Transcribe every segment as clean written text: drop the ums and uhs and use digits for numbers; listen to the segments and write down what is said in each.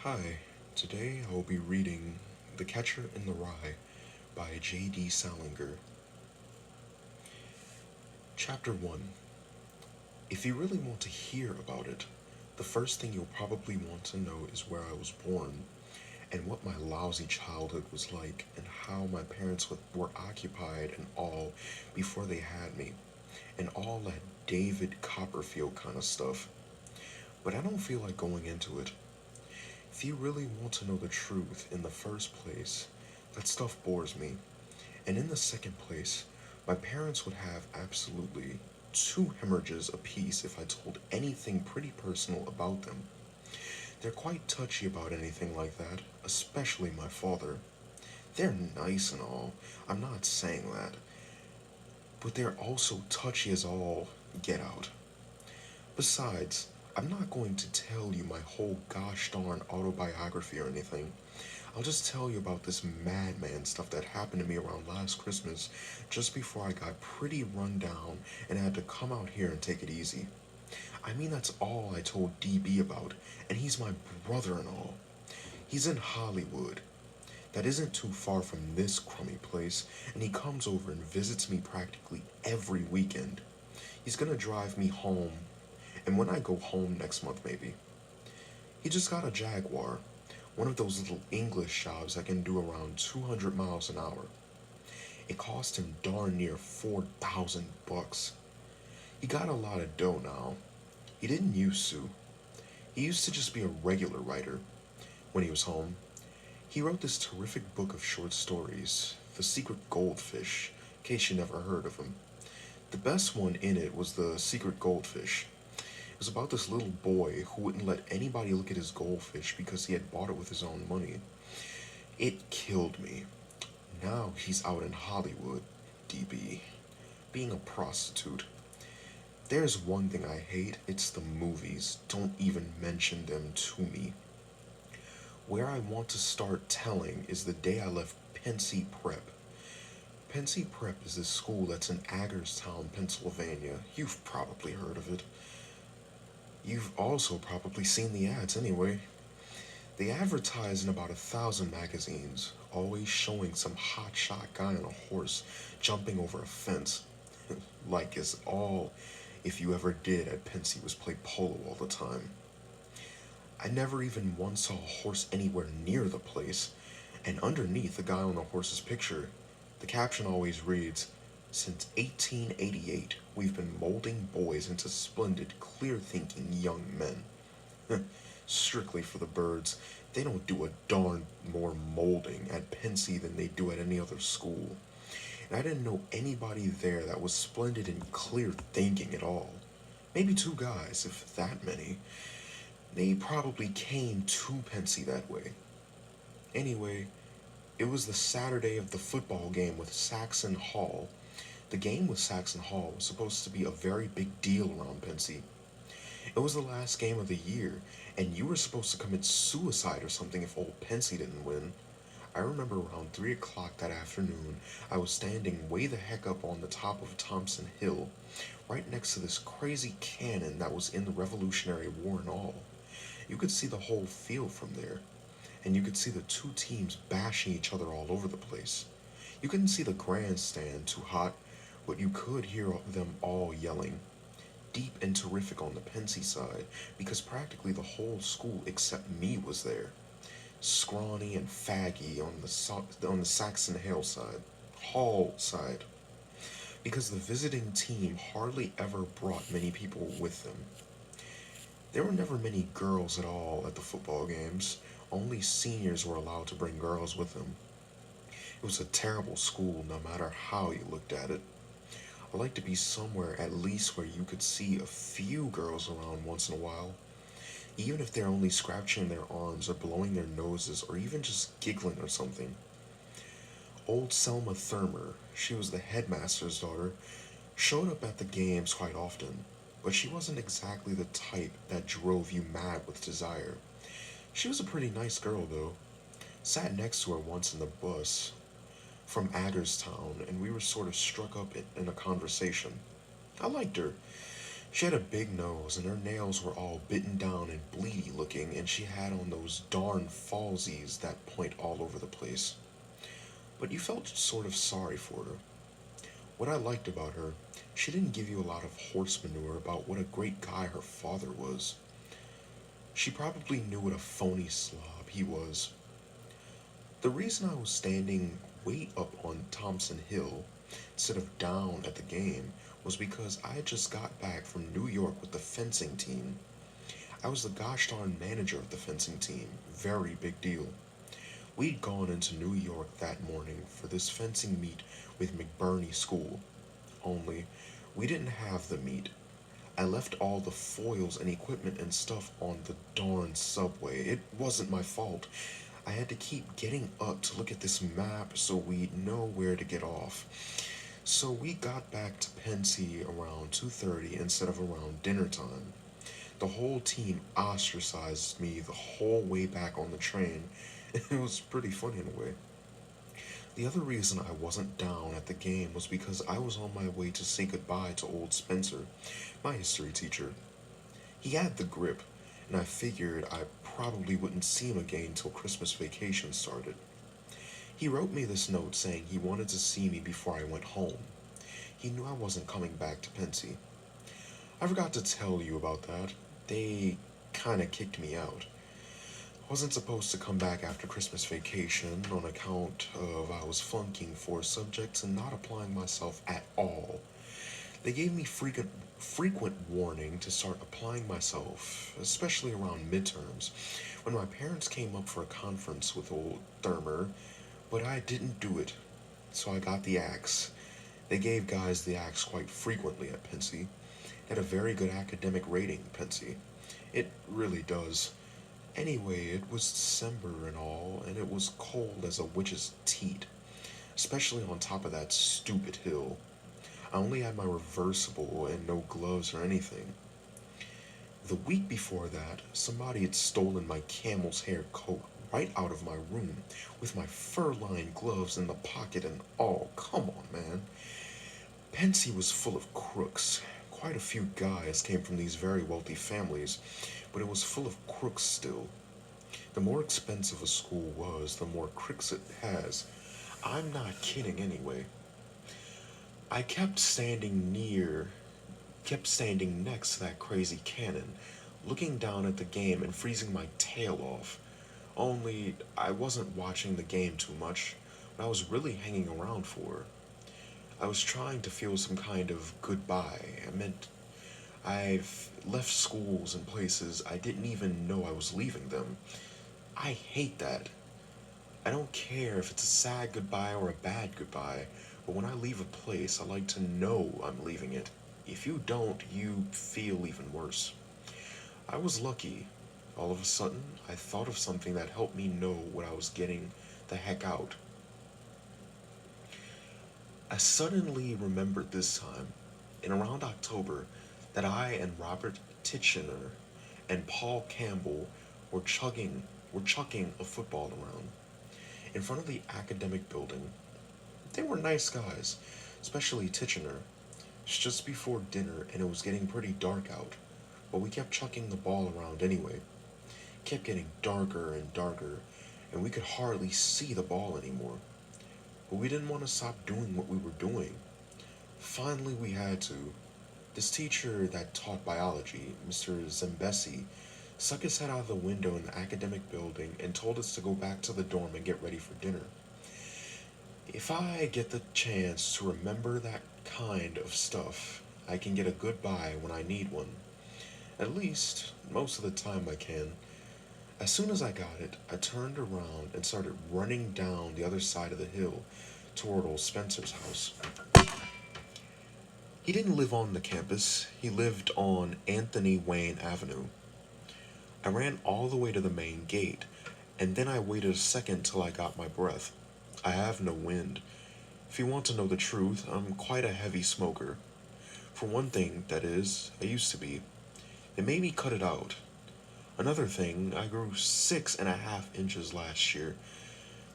Hi, today I will be reading The Catcher in the Rye by J.D. Salinger. Chapter 1. If you really want to hear about it, the first thing you'll probably want to know is where I was born, and what my lousy childhood was like, and how my parents were occupied and all before they had me, and all that David Copperfield kind of stuff. But I don't feel like going into it. If you really want to know the truth in the first place, that stuff bores me. And in the second place, my parents would have absolutely two hemorrhages apiece if I told anything pretty personal about them. They're quite touchy about anything like that, especially my father. They're nice and all, I'm not saying that, but they're also touchy as all get out. Besides, I'm not going to tell you my whole gosh darn autobiography or anything. I'll just tell you about this madman stuff that happened to me around last Christmas, just before I got pretty run down and had to come out here and take it easy. I mean, that's all I told DB about, and he's my brother and all. He's in Hollywood. That isn't too far from this crummy place, and he comes over and visits me practically every weekend. He's gonna drive me home, and when I go home next month, maybe. He just got a Jaguar, one of those little English jobs that can do around 200 miles an hour. It cost him darn near 4,000 bucks. He got a lot of dough now. He didn't used to. He used to just be a regular writer when he was home. He wrote this terrific book of short stories, The Secret Goldfish, in case you never heard of him. The best one in it was The Secret Goldfish. It was about this little boy who wouldn't let anybody look at his goldfish because he had bought it with his own money. It killed me. Now he's out in Hollywood, DB, being a prostitute. There's one thing I hate, it's the movies. Don't even mention them to me. Where I want to start telling is the day I left Pensy Prep. Pensy Prep is this school that's in Hagerstown, Pennsylvania. You've probably heard of it. You've also probably seen the ads anyway. They advertise in about 1,000 magazines, always showing some hotshot guy on a horse jumping over a fence. Like as all if you ever did at Pensy was play polo all the time. I never even once saw a horse anywhere near the place, and underneath the guy on the horse's picture, the caption always reads, "Since 1888, we've been molding boys into splendid, clear thinking young men." Strictly for the birds, they don't do a darn more molding at Pensy than they do at any other school. And I didn't know anybody there that was splendid in clear thinking at all. Maybe two guys, if that many. They probably came to Pensy that way. Anyway, it was the Saturday of the football game with Saxon Hall. The game with Saxon Hall was supposed to be a very big deal around Pensy. It was the last game of the year, and you were supposed to commit suicide or something if old Pensy didn't win. I remember around 3 o'clock that afternoon, I was standing way the heck up on the top of Thompson Hill, right next to this crazy cannon that was in the Revolutionary War and all. You could see the whole field from there, and you could see the two teams bashing each other all over the place. You couldn't see the grandstand too hot, but you could hear them all yelling. Deep and terrific on the Pensy side, because practically the whole school except me was there. Scrawny and faggy on the Saxon Hall side, because the visiting team hardly ever brought many people with them. There were never many girls at all at the football games. Only seniors were allowed to bring girls with them. It was a terrible school no matter how you looked at it. I like to be somewhere at least where you could see a few girls around once in a while, even if they're only scratching their arms or blowing their noses or even just giggling or something. Old Selma Thurmer, she was the headmaster's daughter, showed up at the games quite often, but she wasn't exactly the type that drove you mad with desire. She was a pretty nice girl, though. Sat next to her once in the bus from Adderstown, and we were sort of struck up in a conversation. I liked her. She had a big nose, and her nails were all bitten down and bleedy looking, and she had on those darn falsies that point all over the place. But you felt sort of sorry for her. What I liked about her, she didn't give you a lot of horse manure about what a great guy her father was. She probably knew what a phony slob he was. The reason I was standing way up on Thompson Hill instead of down at the game was because I had just got back from New York with the fencing team. I was the gosh darn manager of the fencing team. Very big deal. We'd gone into New York that morning for this fencing meet with McBurney School. Only, we didn't have the meet. I left all the foils and equipment and stuff on the darn subway. It wasn't my fault. I had to keep getting up to look at this map so we'd know where to get off. So we got back to Pensy around 2:30 instead of around dinner time. The whole team ostracized me the whole way back on the train. It was pretty funny in a way. The other reason I wasn't down at the game was because I was on my way to say goodbye to old Spencer, my history teacher. He had the grip, and I figured I probably wouldn't see him again till Christmas vacation started. He wrote me this note saying he wanted to see me before I went home. He knew I wasn't coming back to Pensy. I forgot to tell you about that. They kinda kicked me out. I wasn't supposed to come back after Christmas vacation on account of I was flunking four subjects and not applying myself at all. They gave me frequent warning to start applying myself, especially around midterms, when my parents came up for a conference with old Thermer, but I didn't do it, so I got the axe. They gave guys the axe quite frequently at Pensy. It had a very good academic rating, Pensy. It really does. Anyway, it was December and all, and it was cold as a witch's teat, especially on top of that stupid hill. I only had my reversible and no gloves or anything. The week before that, somebody had stolen my camel's hair coat right out of my room with my fur-lined gloves in the pocket and all. Come on, man. Pensy was full of crooks. Quite a few guys came from these very wealthy families, but it was full of crooks still. The more expensive a school was, the more crooks it has. I'm not kidding anyway. I kept standing next to that crazy cannon, looking down at the game and freezing my tail off. Only I wasn't watching the game too much, but I was really hanging around for. I was trying to feel some kind of goodbye. I meant I've left schools and places I didn't even know I was leaving them. I hate that. I don't care if it's a sad goodbye or a bad goodbye, but when I leave a place, I like to know I'm leaving it. If you don't, you feel even worse. I was lucky. All of a sudden, I thought of something that helped me know what I was getting the heck out. I suddenly remembered this time, in around October, that I and Robert Titchener and Paul Campbell were chucking a football around in front of the academic building. They were nice guys, especially Titchener. It's just before dinner and it was getting pretty dark out, but we kept chucking the ball around anyway. It kept getting darker and darker, and we could hardly see the ball anymore. But we didn't want to stop doing what we were doing. Finally, we had to. This teacher that taught biology, Mr. Zembesi, stuck his head out of the window in the academic building and told us to go back to the dorm and get ready for dinner. If I get the chance to remember that kind of stuff, I can get a goodbye when I need one. At least, most of the time I can. As soon as I got it, I turned around and started running down the other side of the hill toward old Spencer's house. He didn't live on the campus, he lived on Anthony Wayne Avenue. I ran all the way to the main gate, and then I waited a second till I got my breath. I have no wind. If you want to know the truth, I'm quite a heavy smoker. For one thing, that is, I used to be. It made me cut it out. Another thing, I grew 6.5 inches last year.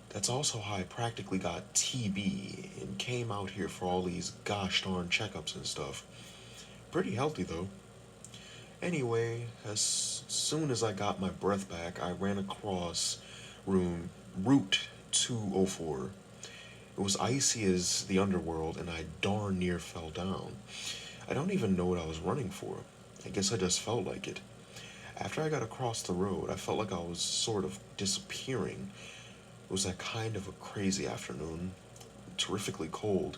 That's also how I practically got TB and came out here for all these gosh darn checkups and stuff. Pretty healthy though. Anyway, as soon as I got my breath back, I ran across room Route 204. It was icy as the underworld, and I darn near fell down. I don't even know what I was running for. I guess I just felt like it. After I got across the road, I felt like I was sort of disappearing. It was that kind of a crazy afternoon, terrifically cold,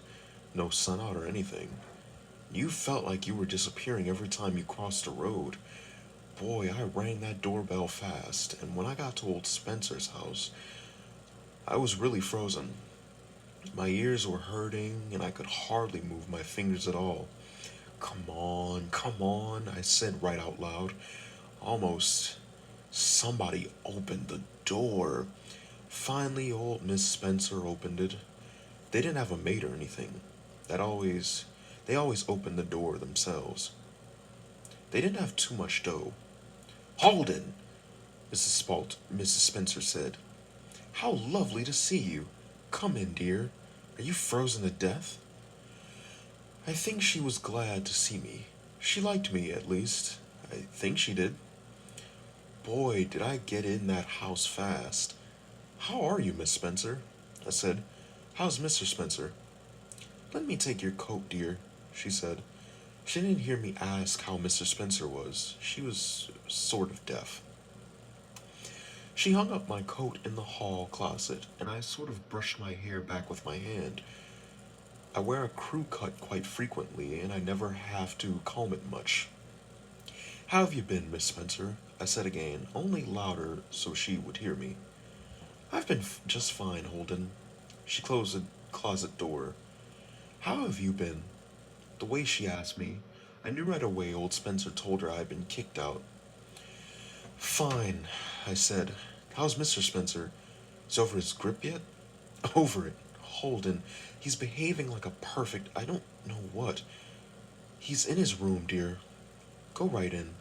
no sun out or anything. You felt like you were disappearing every time you crossed the road. Boy, I rang that doorbell fast, and when I got to old Spencer's house, I was really frozen. My ears were hurting, and I could hardly move my fingers at all. Come on, I said right out loud. Almost. Somebody opened the door. Finally, old Miss Spencer opened it. They didn't have a maid or anything. That always, they always opened the door themselves. They didn't have too much dough. Holden, Mrs. Spencer said. How lovely to see you. Come in, dear. Are you frozen to death? I think she was glad to see me. She liked me, at least. I think she did. Boy, did I get in that house fast. How are you, Miss Spencer? I said. How's Mr. Spencer? Let me take your coat, dear, she said. She didn't hear me ask how Mr. Spencer was. She was sort of deaf. She hung up my coat in the hall closet, and I sort of brushed my hair back with my hand. I wear a crew cut quite frequently, and I never have to comb it much. How have you been, Miss Spencer? I said again, only louder so she would hear me. I've been just fine, Holden. She closed the closet door. How have you been? The way she asked me, I knew right away old Spencer told her I had been kicked out. Fine, I said. How's Mr. Spencer? Is over his grip yet? Over it. Holden. He's behaving like a perfect I don't know what. He's in his room, dear. Go right in.